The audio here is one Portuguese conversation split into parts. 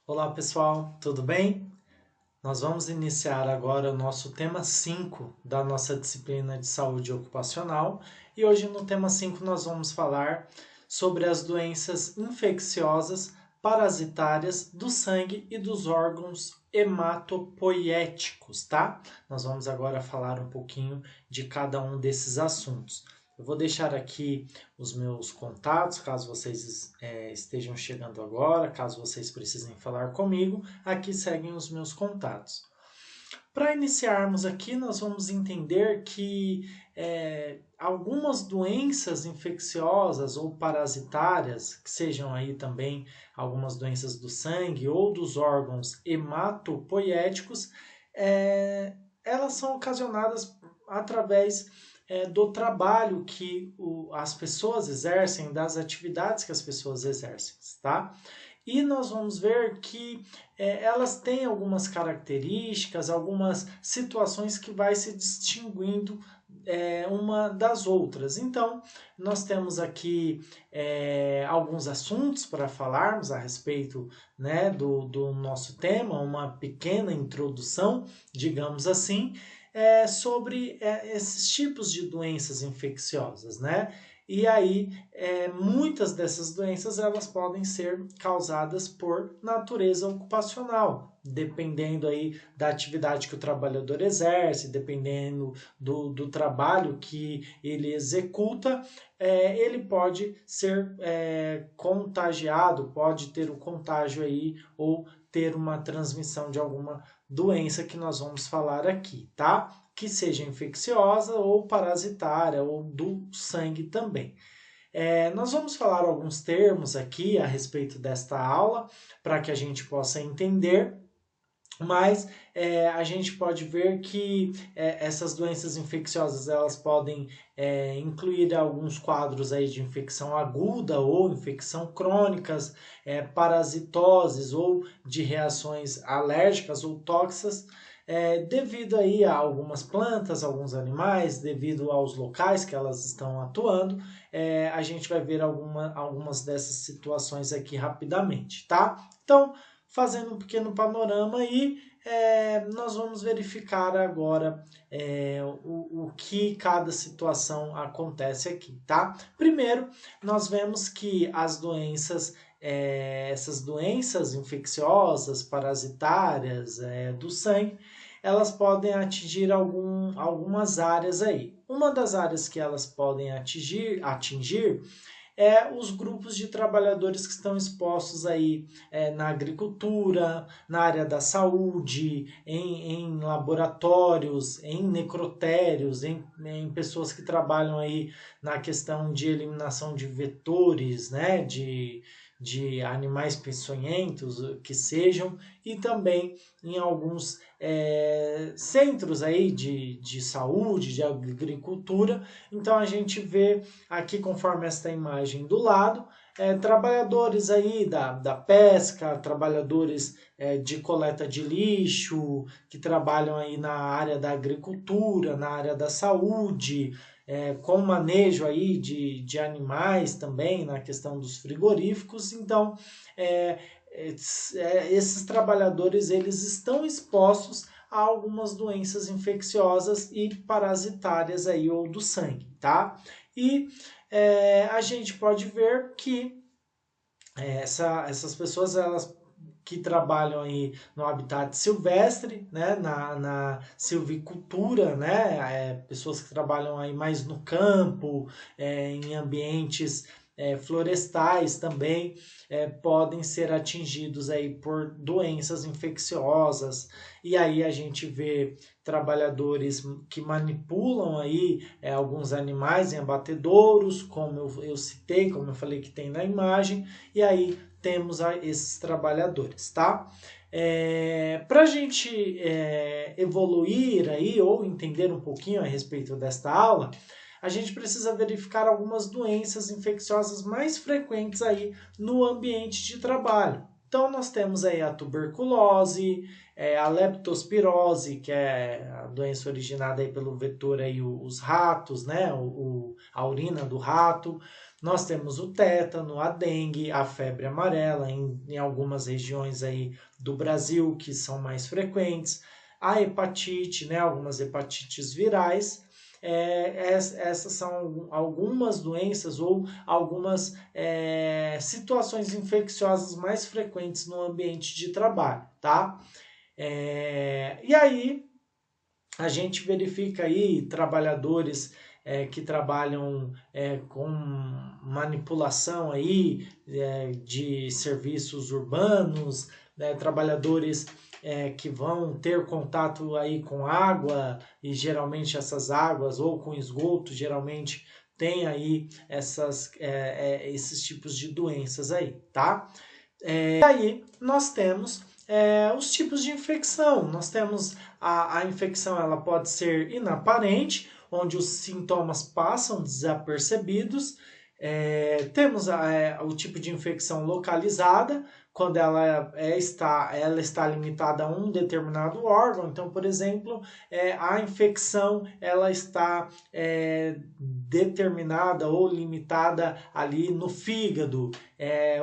Olá pessoal, tudo bem? Nós vamos iniciar agora o nosso tema 5 da nossa disciplina de saúde ocupacional e hoje no tema 5 nós vamos falar sobre as doenças infecciosas parasitárias do sangue e dos órgãos hematopoieticos, tá? Nós vamos agora falar um pouquinho de cada um desses assuntos. Eu vou deixar aqui os meus contatos, caso vocês estejam chegando agora, caso vocês precisem falar comigo, aqui seguem os meus contatos. Para iniciarmos aqui, nós vamos entender que algumas doenças infecciosas ou parasitárias, que sejam aí também algumas doenças do sangue ou dos órgãos hematopoieticos, elas são ocasionadas através do trabalho que as pessoas exercem, das atividades que as pessoas exercem, tá? E nós vamos ver que elas têm algumas características, algumas situações que vai se distinguindo uma das outras. Então, nós temos aqui alguns assuntos para falarmos a respeito, né, do nosso tema, uma pequena introdução, digamos assim, sobre esses tipos de doenças infecciosas, né? E aí, muitas dessas doenças elas podem ser causadas por natureza ocupacional, dependendo aí da atividade que o trabalhador exerce, dependendo do trabalho que ele executa, ele pode ser contagiado, pode ter o contágio aí ou ter uma transmissão de alguma doença que nós vamos falar aqui, tá? Que seja infecciosa ou parasitária ou do sangue também. Nós vamos falar alguns termos aqui a respeito desta aula para que a gente possa entender, mas a gente pode ver que essas doenças infecciosas elas podem incluir alguns quadros aí de infecção aguda ou infecção crônicas, parasitoses ou de reações alérgicas ou tóxicas, devido aí a algumas plantas, alguns animais, devido aos locais que elas estão atuando, a gente vai ver algumas dessas situações aqui rapidamente, tá? Então, fazendo um pequeno panorama aí, nós vamos verificar agora o que cada situação acontece aqui, tá? Primeiro, nós vemos que as doenças, essas doenças infecciosas, parasitárias do sangue, elas podem atingir algumas áreas aí. Uma das áreas que elas podem atingir os grupos de trabalhadores que estão expostos aí na agricultura, na área da saúde, em laboratórios, em necrotérios, em pessoas que trabalham aí na questão de eliminação de vetores, né, de animais peçonhentos que sejam, e também em alguns centros aí de saúde, de agricultura. Então a gente vê aqui, conforme esta imagem do lado, trabalhadores aí da pesca, trabalhadores de coleta de lixo, que trabalham aí na área da agricultura, na área da saúde, com manejo aí de animais também, na questão dos frigoríficos. Então, esses trabalhadores eles estão expostos a algumas doenças infecciosas e parasitárias aí, ou do sangue, tá? E a gente pode ver que essas pessoas elas que trabalham aí no habitat silvestre, né, na silvicultura, né, pessoas que trabalham aí mais no campo, em ambientes florestais também, podem ser atingidos aí por doenças infecciosas. E aí a gente vê trabalhadores que manipulam aí alguns animais em abatedouros, como eu citei, como eu falei que tem na imagem, e aí temos esses trabalhadores, tá? Para a gente evoluir aí ou entender um pouquinho a respeito desta aula, a gente precisa verificar algumas doenças infecciosas mais frequentes aí no ambiente de trabalho. Então nós temos aí a tuberculose, a leptospirose, que é a doença originada aí pelo vetor aí os ratos, né? A urina do rato. Nós temos o tétano, a dengue, a febre amarela em algumas regiões aí do Brasil que são mais frequentes, a hepatite, né, algumas hepatites virais. Essas são algumas doenças ou algumas situações infecciosas mais frequentes no ambiente de trabalho, tá? E aí a gente verifica aí trabalhadores que trabalham com manipulação aí de serviços urbanos, né, trabalhadores que vão ter contato aí com água e geralmente essas águas ou com esgoto geralmente tem aí esses tipos de doenças aí, tá? E aí nós temos os tipos de infecção. Nós temos a infecção, ela pode ser inaparente, onde os sintomas passam desapercebidos. Temos o tipo de infecção localizada, quando ela está limitada a um determinado órgão. Então, por exemplo, a infecção ela está determinada ou limitada ali no fígado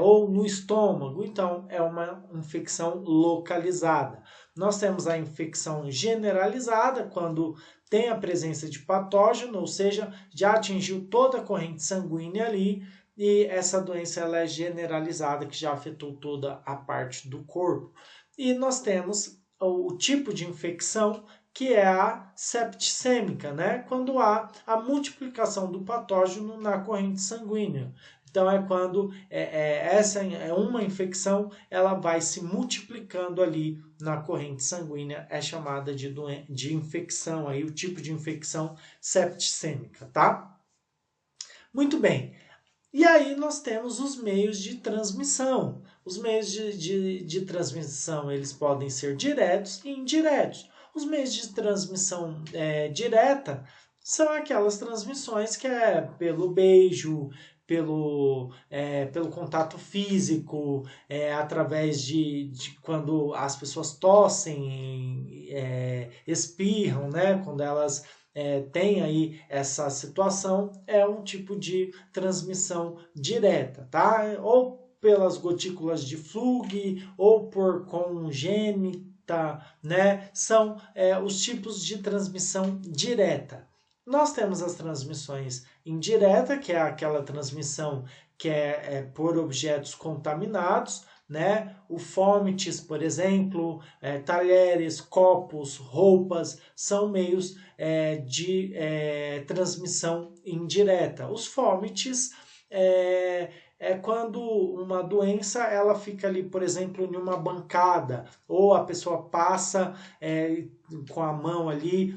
ou no estômago. Então, é uma infecção localizada. Nós temos a infecção generalizada, quando tem a presença de patógeno, ou seja, já atingiu toda a corrente sanguínea ali, e essa doença ela é generalizada, que já afetou toda a parte do corpo. E nós temos o tipo de infecção que é a septicêmica, né? Quando há a multiplicação do patógeno na corrente sanguínea. Então é quando essa é uma infecção, ela vai se multiplicando ali na corrente sanguínea, é chamada de infecção, aí o tipo de infecção septicêmica, tá? Muito bem. E aí nós temos os meios de transmissão. Os meios de transmissão, eles podem ser diretos e indiretos. Os meios de transmissão direta são aquelas transmissões que é pelo beijo, pelo contato físico, através de quando as pessoas tossem, espirram, né? Quando elas tem aí essa situação, é um tipo de transmissão direta, tá? Ou pelas gotículas de Flug, ou por congênita, né? São os tipos de transmissão direta. Nós temos as transmissões indireta, que é aquela transmissão que é por objetos contaminados, né? O fomites, por exemplo, talheres, copos, roupas, são meios de transmissão indireta. Os fomites é quando uma doença ela fica ali, por exemplo, em uma bancada, ou a pessoa passa com a mão ali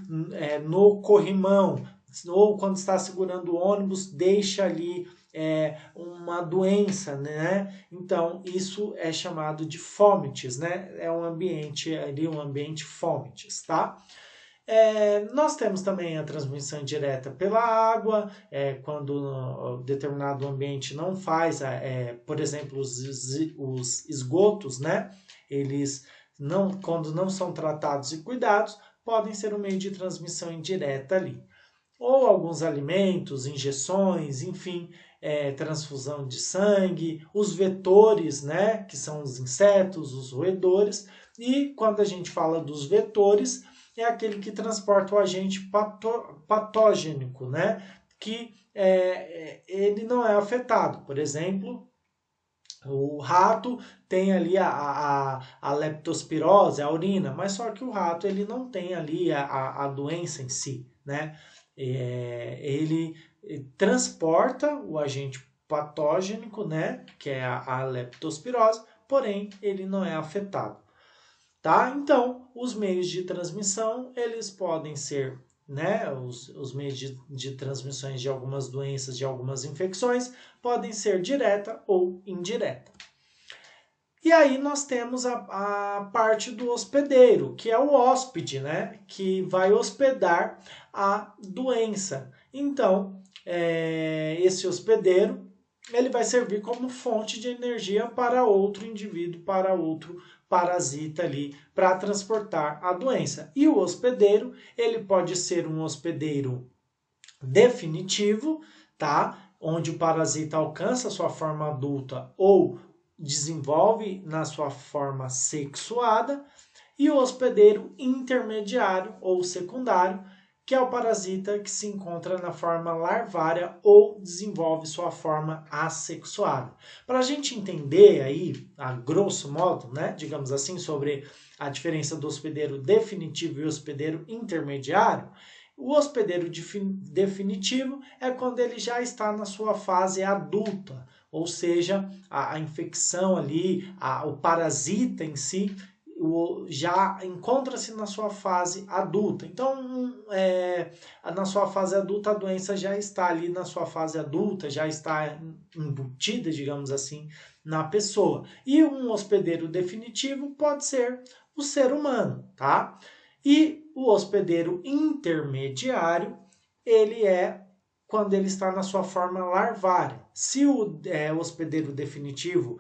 no corrimão, ou quando está segurando o ônibus, deixa ali uma doença, né? Então, isso é chamado de fomites, né? É um ambiente ali, um ambiente fomites, tá? Nós temos também a transmissão direta pela água, quando determinado ambiente não faz, por exemplo, os esgotos, né? Eles quando não são tratados e cuidados, podem ser um meio de transmissão indireta ali. Ou alguns alimentos, injeções, enfim, transfusão de sangue, os vetores, né, que são os insetos, os roedores, e quando a gente fala dos vetores, é aquele que transporta o agente patógenico, né, que ele não é afetado. Por exemplo, o rato tem ali a leptospirose, a urina, mas só que o rato ele não tem ali a doença em si, né? Ele transporta o agente patógenico, né, que é a leptospirose, porém ele não é afetado, tá? Então, os meios de transmissão, eles podem ser, né, os meios de transmissões de algumas doenças, de algumas infecções, podem ser direta ou indireta. E aí nós temos a parte do hospedeiro, que é o hóspede, né? Que vai hospedar a doença. Então, esse hospedeiro, ele vai servir como fonte de energia para outro indivíduo, para outro parasita ali, para transportar a doença. E o hospedeiro, ele pode ser um hospedeiro definitivo, tá? onde o parasita alcança sua forma adulta ou desenvolve na sua forma sexuada, e o hospedeiro intermediário ou secundário, que é o parasita que se encontra na forma larvária ou desenvolve sua forma assexuada. Para a gente entender aí, a grosso modo, né, digamos assim, sobre a diferença do hospedeiro definitivo e hospedeiro intermediário, o hospedeiro definitivo é quando ele já está na sua fase adulta, ou seja, a infecção ali, o parasita em si, já encontra-se na sua fase adulta. Então, na sua fase adulta, a doença já está ali na sua fase adulta, já está embutida, digamos assim, na pessoa. E um hospedeiro definitivo pode ser o ser humano, tá? E o hospedeiro intermediário, ele é quando ele está na sua forma larvária. Se o hospedeiro definitivo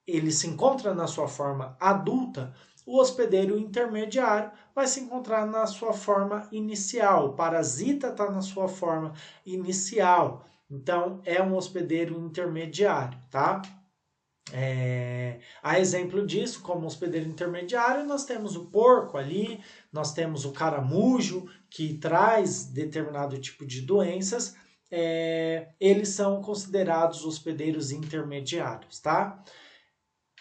ele se encontra na sua forma adulta, o hospedeiro intermediário vai se encontrar na sua forma inicial. O parasita está na sua forma inicial. Então, é um hospedeiro intermediário, tá? A exemplo disso, como hospedeiro intermediário, nós temos o porco ali, nós temos o caramujo, que traz determinado tipo de doenças. Eles são considerados hospedeiros intermediários, tá?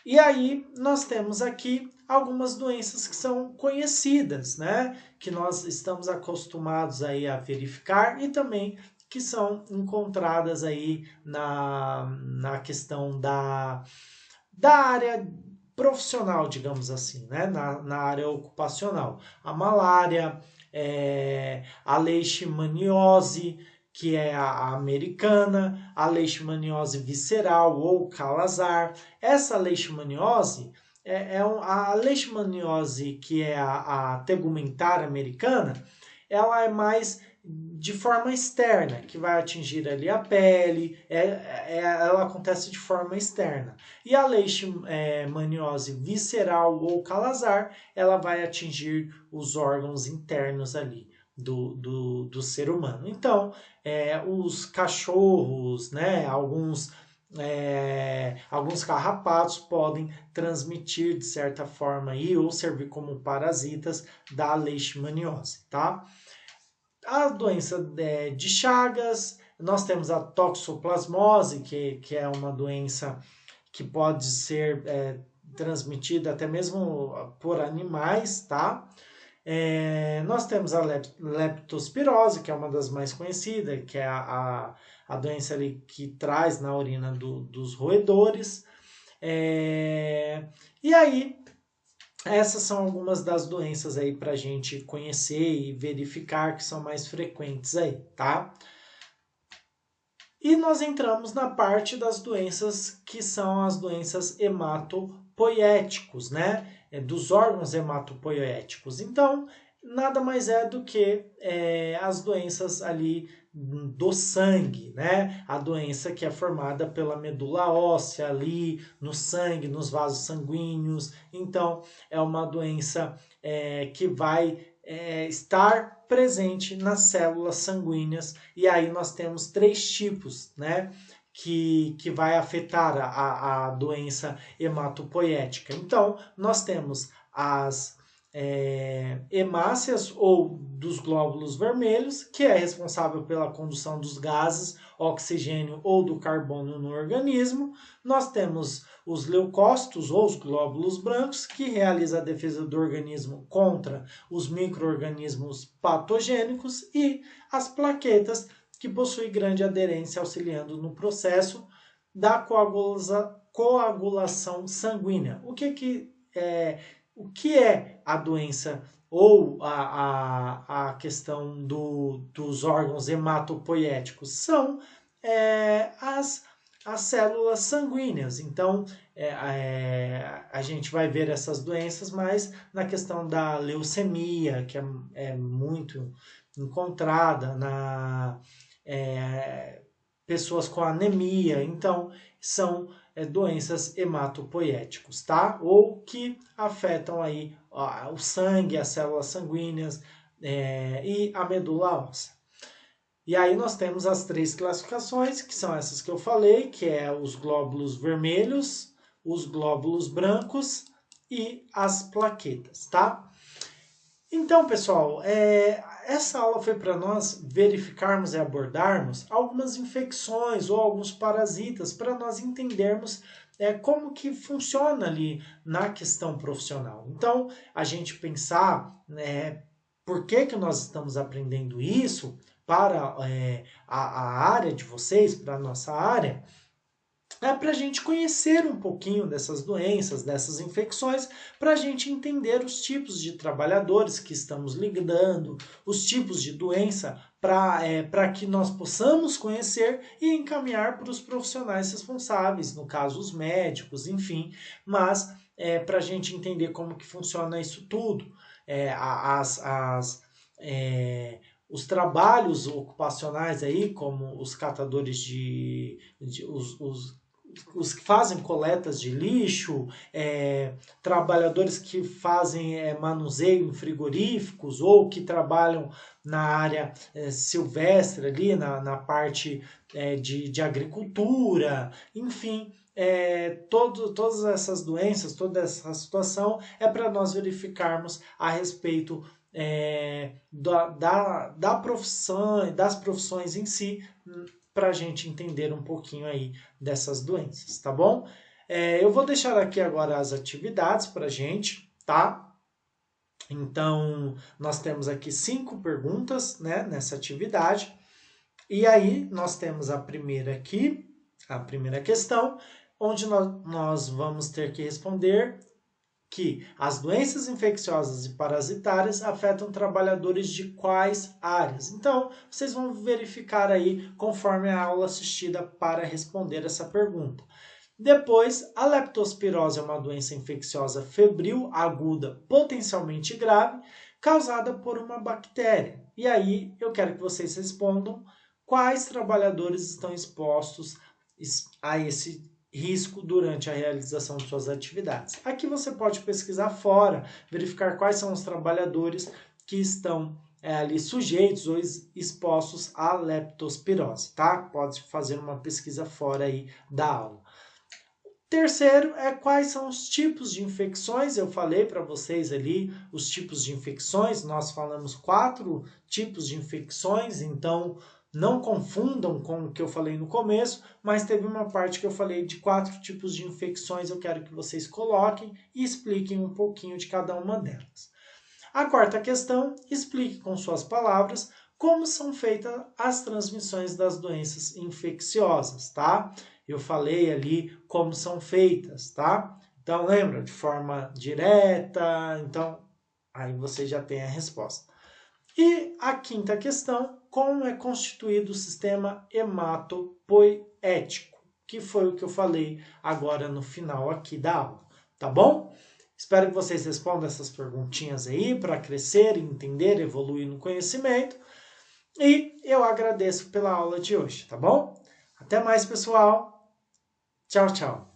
E aí nós temos aqui algumas doenças que são conhecidas, né? Que nós estamos acostumados aí a verificar e também que são encontradas aí na questão da área profissional, digamos assim, né? Na área ocupacional. A malária, a leishmaniose, que é a americana, a leishmaniose visceral ou calazar. Essa leishmaniose a leishmaniose, que é a tegumentar americana, ela é mais de forma externa, que vai atingir ali a pele, ela acontece de forma externa. E a leishmaniose visceral ou calazar, ela vai atingir os órgãos internos ali do ser humano. Então, os cachorros, né, alguns carrapatos podem transmitir de certa forma aí, ou servir como parasitas da leishmaniose, tá? A doença de Chagas, nós temos a toxoplasmose, que é uma doença que pode ser transmitida até mesmo por animais, tá? Nós temos a leptospirose, que é uma das mais conhecidas, que é a doença ali que traz na urina dos roedores. E aí, essas são algumas das doenças aí para a gente conhecer e verificar que são mais frequentes aí, tá? E nós entramos na parte das doenças que são as doenças hematopoéticos, né? Dos órgãos hematopoéticos. Então, nada mais é do que as doenças ali do sangue, né? A doença que é formada pela medula óssea ali, no sangue, nos vasos sanguíneos. Então, é uma doença que vai estar presente nas células sanguíneas. E aí nós temos 3 tipos, né? Que vai afetar a doença hematopoética. Então, nós temos as hemácias ou dos glóbulos vermelhos, que é responsável pela condução dos gases, oxigênio ou do carbono no organismo. Nós temos os leucócitos ou os glóbulos brancos, que realiza a defesa do organismo contra os micro-organismos patogênicos, e as plaquetas, que possuem grande aderência, auxiliando no processo da coagulação sanguínea. O que é a doença ou a questão dos órgãos hematopoéticos? São as células sanguíneas. Então, a gente vai ver essas doenças mais na questão da leucemia, que é muito encontrada na pessoas com anemia. Então, são doenças hematopoéticos, tá? Ou que afetam aí o sangue, as células sanguíneas e a medula óssea. E aí nós temos as 3 classificações, que são essas que eu falei, que é os glóbulos vermelhos, os glóbulos brancos e as plaquetas, tá? Então, pessoal, essa aula foi para nós verificarmos e abordarmos algumas infecções ou alguns parasitas para nós entendermos como que funciona ali na questão profissional. Então, a gente pensar por que, que nós estamos aprendendo isso para a área de vocês, para a nossa área, para a gente conhecer um pouquinho dessas doenças, dessas infecções, para a gente entender os tipos de trabalhadores que estamos lidando, os tipos de doença, para que nós possamos conhecer e encaminhar para os profissionais responsáveis, no caso os médicos, enfim, mas para a gente entender como que funciona isso tudo. Os trabalhos ocupacionais aí, como os catadores os que fazem coletas de lixo, trabalhadores que fazem manuseio em frigoríficos ou que trabalham na área silvestre ali, na parte de agricultura, enfim, todas essas doenças, toda essa situação é para nós verificarmos a respeito da profissão, das profissões em si, para a gente entender um pouquinho aí dessas doenças, tá bom? Eu vou deixar aqui agora as atividades para a gente, tá? Então, nós temos aqui 5 perguntas, né, nessa atividade. E aí, nós temos a primeira aqui, a primeira questão, onde nós vamos ter que responder que as doenças infecciosas e parasitárias afetam trabalhadores de quais áreas. Então, vocês vão verificar aí conforme a aula assistida para responder essa pergunta. Depois, a leptospirose é uma doença infecciosa febril, aguda, potencialmente grave, causada por uma bactéria. E aí, eu quero que vocês respondam quais trabalhadores estão expostos a esse risco durante a realização de suas atividades. Aqui você pode pesquisar fora, verificar quais são os trabalhadores que estão ali sujeitos ou expostos à leptospirose, tá? Pode fazer uma pesquisa fora aí da aula. Terceiro quais são os tipos de infecções. Eu falei para vocês ali os tipos de infecções, nós falamos 4 tipos de infecções, então não confundam com o que eu falei no começo, mas teve uma parte que eu falei de 4 tipos de infecções, eu quero que vocês coloquem e expliquem um pouquinho de cada uma delas. A quarta questão, explique com suas palavras como são feitas as transmissões das doenças infecciosas, tá? Eu falei ali como são feitas, tá? Então, lembra? De forma direta, então, aí você já tem a resposta. E a quinta questão, como é constituído o sistema hematopoético, que foi o que eu falei agora no final aqui da aula, tá bom? Espero que vocês respondam essas perguntinhas aí para crescer, entender, evoluir no conhecimento. E eu agradeço pela aula de hoje, tá bom? Até mais, pessoal. Tchau, tchau.